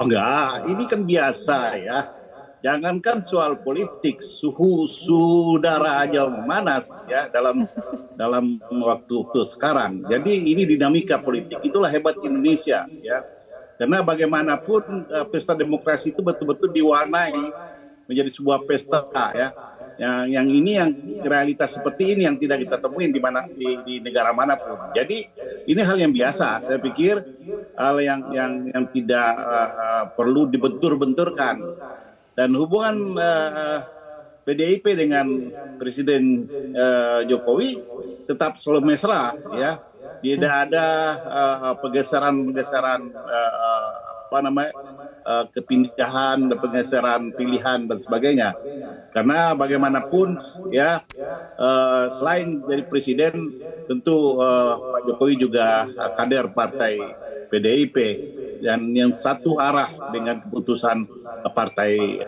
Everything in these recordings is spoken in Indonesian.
Oh enggak, ini kan biasa ya. Jangankan soal politik, suhu udara aja memanas ya dalam waktu sekarang. Jadi ini dinamika politik. Itulah hebat Indonesia ya. Karena bagaimanapun pesta demokrasi itu betul-betul diwarnai menjadi sebuah pesta ya. Yang ini yang realitas seperti ini yang tidak kita temuin di negara manapun. Jadi ini hal yang biasa. Saya pikir hal yang tidak perlu dibentur-benturkan. Dan hubungan PDIP dengan Presiden Jokowi tetap selalu mesra ya. Tidak ada pergeseran-pergeseran apa namanya kepindahan, pergeseran pilihan dan sebagainya. Karena bagaimanapun ya selain dari presiden tentu Pak Jokowi juga kader partai PDIP dan yang satu arah dengan keputusan partai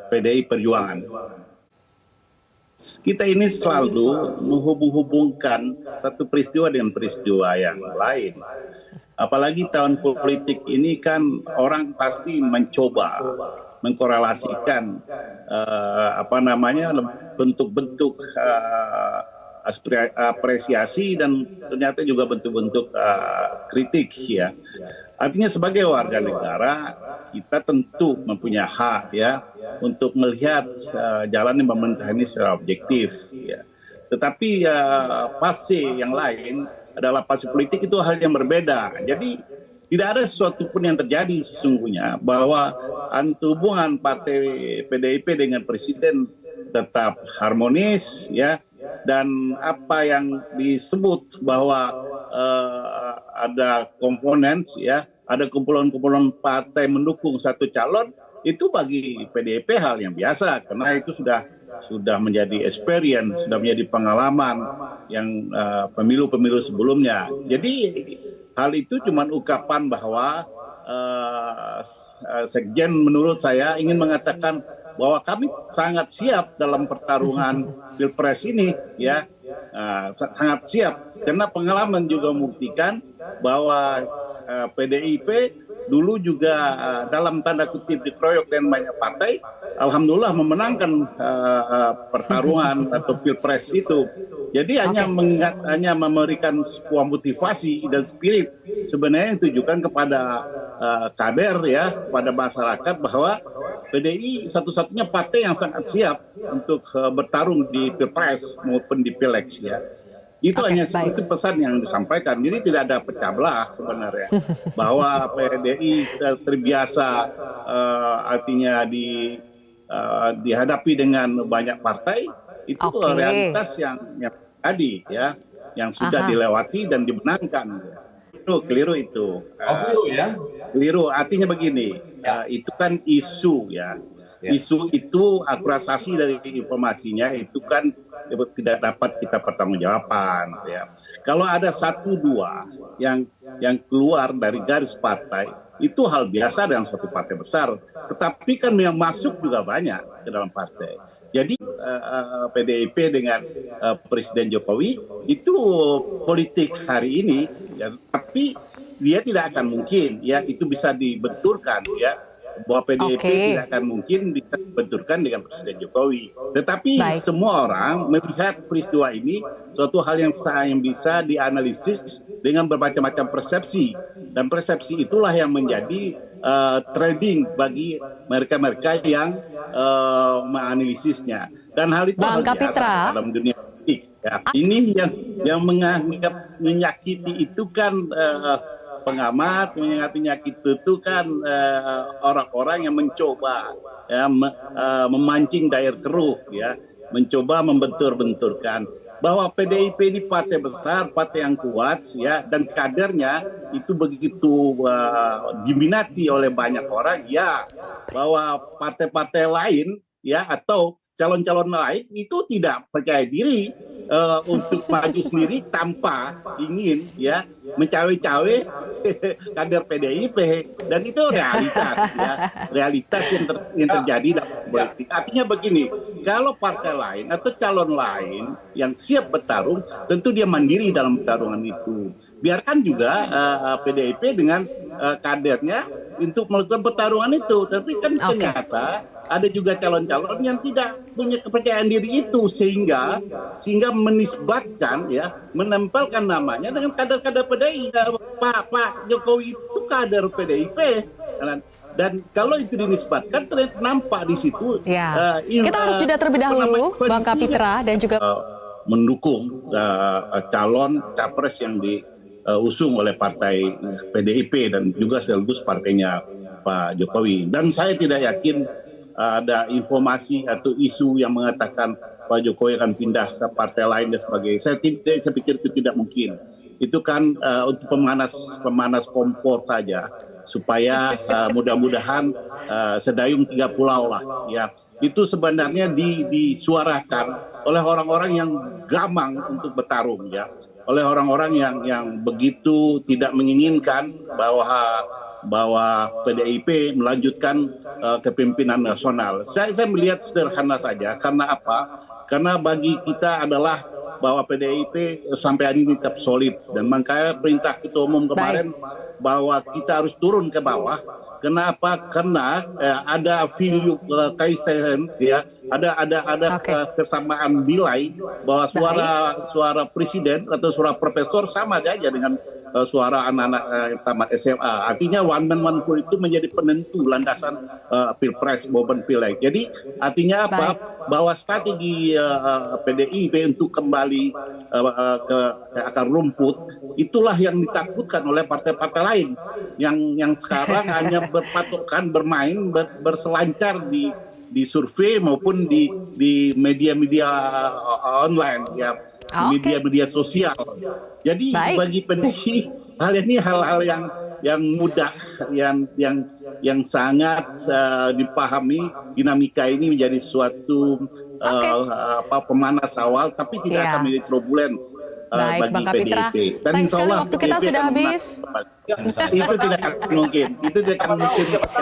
PDI Perjuangan. Kita ini selalu menghubung-hubungkan satu peristiwa dengan peristiwa yang lain. Apalagi tahun politik ini kan orang pasti mencoba mengkorelasikan apa namanya bentuk-bentuk apresiasi dan ternyata juga bentuk-bentuk kritik ya. Artinya sebagai warga negara kita tentu mempunyai hak ya untuk melihat jalannya pemerintah ini secara objektif ya. Tetapi fase yang lain adalah fase politik itu hal yang berbeda. Jadi tidak ada sesuatu pun yang terjadi sesungguhnya bahwa hubungan partai PDIP dengan presiden tetap harmonis ya, dan apa yang disebut bahwa ada komponen ya, ada kumpulan-kumpulan partai mendukung satu calon, itu bagi PDIP hal yang biasa karena itu sudah menjadi experience, sudah menjadi pengalaman yang pemilu-pemilu sebelumnya. Jadi hal itu cuma ungkapan bahwa Sekjen menurut saya ingin mengatakan bahwa kami sangat siap dalam pertarungan Pilpres ini ya, sangat siap karena pengalaman juga membuktikan bahwa PDIP dulu juga dalam tanda kutip dikeroyok dan banyak partai, alhamdulillah memenangkan pertarungan atau Pilpres itu. Jadi hanya memberikan sebuah motivasi dan spirit sebenarnya ditujukan kepada kader ya, kepada masyarakat bahwa PDI satu-satunya partai yang sangat siap untuk bertarung di Pilpres maupun di Pileg ya. Itu hanya itu pesan yang disampaikan. Jadi tidak ada pecah belah sebenarnya. Bahwa PDI terbiasa artinya dihadapi dengan banyak partai, itu realitas yang tadi ya, yang sudah dilewati dan dimenangkan. Itu keliru itu. Keliru ya? Keliru artinya begini, itu kan isu ya. Isu itu akurasi dari informasinya itu kan tidak dapat kita pertanggungjawaban ya. Kalau ada satu dua yang keluar dari garis partai itu hal biasa dalam satu partai besar, tetapi kan yang masuk juga banyak ke dalam partai. Jadi PDIP dengan Presiden Jokowi itu politik hari ini ya, tapi dia tidak akan mungkin ya itu bisa dibenturkan ya, bahwa PDIP tidak akan mungkin bisa dibenturkan dengan Presiden Jokowi. Tetapi semua orang melihat peristiwa ini suatu hal yang bisa dianalisis dengan bermacam-macam persepsi. Dan persepsi itulah yang menjadi trading bagi mereka-mereka yang menganalisisnya. Dan hal itu hal biasa dalam dunia politik. Ya. Ini yang menganggap menyakiti itu kan pengamat, menyakiti itu kan orang-orang yang mencoba ya, memancing air keruh ya, mencoba membentur-benturkan bahwa PDIP ini partai besar, partai yang kuat ya, dan kadernya itu begitu diminati oleh banyak orang ya, bahwa partai-partai lain ya atau calon-calon lain itu tidak percaya diri untuk maju sendiri tanpa ingin ya mencawe-cawe kader PDIP, dan itu realitas ya, realitas yang terjadi dalam politik. Artinya begini, kalau partai lain atau calon lain yang siap bertarung tentu dia mandiri dalam pertarungan itu. Biarkan juga PDIP dengan kadernya untuk melakukan pertarungan itu. Tapi kan ternyata ada juga calon-calon yang tidak punya kepercayaan diri itu, sehingga menisbatkan ya, menempelkan namanya dengan kader-kader PDI. Pak Jokowi itu kader PDIP. Dan kalau itu dinisbatkan, ternyata nampak di situ. Ya. Kita harus jeda terlebih dahulu, Bang Kapitra, dan juga mendukung calon capres yang diusung oleh partai PDIP dan juga sekaligus partainya Pak Jokowi. Dan saya tidak yakin ada informasi atau isu yang mengatakan Pak Jokowi akan pindah ke partai lain dan sebagainya. Saya pikir itu tidak mungkin. Itu kan untuk pemanas kompor saja, supaya mudah-mudahan sedayung 3 pulau lah ya. Itu sebenarnya disuarakan oleh orang-orang yang gamang untuk bertarung ya, oleh orang-orang yang begitu tidak menginginkan bahwa PDIP melanjutkan kepemimpinan nasional. Saya melihat sederhana saja. Karena apa? Karena bagi kita adalah bahwa PDIP sampai hari ini tetap solid, dan makanya perintah Ketua Umum kemarin bahwa kita harus turun ke bawah. Kenapa? Karena ada value kaisahan ya, ada kesamaan nilai bahwa suara presiden atau suara profesor sama aja dengan suara anak-anak tamat SMA. Artinya one man one vote itu menjadi penentu landasan pilpres maupun pileg. Jadi artinya apa? Bahwa strategi PDIP untuk kembali ke akar rumput itulah yang ditakutkan oleh partai-partai lain yang sekarang hanya berpatokan bermain berselancar di survei maupun di media-media online ya, media-media sosial. Jadi bagi PDI hal ini hal-hal yang mudah, yang sangat dipahami. Dinamika ini menjadi suatu pemanas awal, tapi tidak akan menjadi turbulence bagi Bang Kapitra. PDIP. Dan Sayang sekali waktu kita sudah habis. Itu tidak akan mungkin.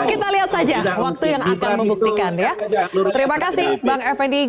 Kita lihat saja waktu yang akan membuktikan ya. Terima kasih Bang Effendi.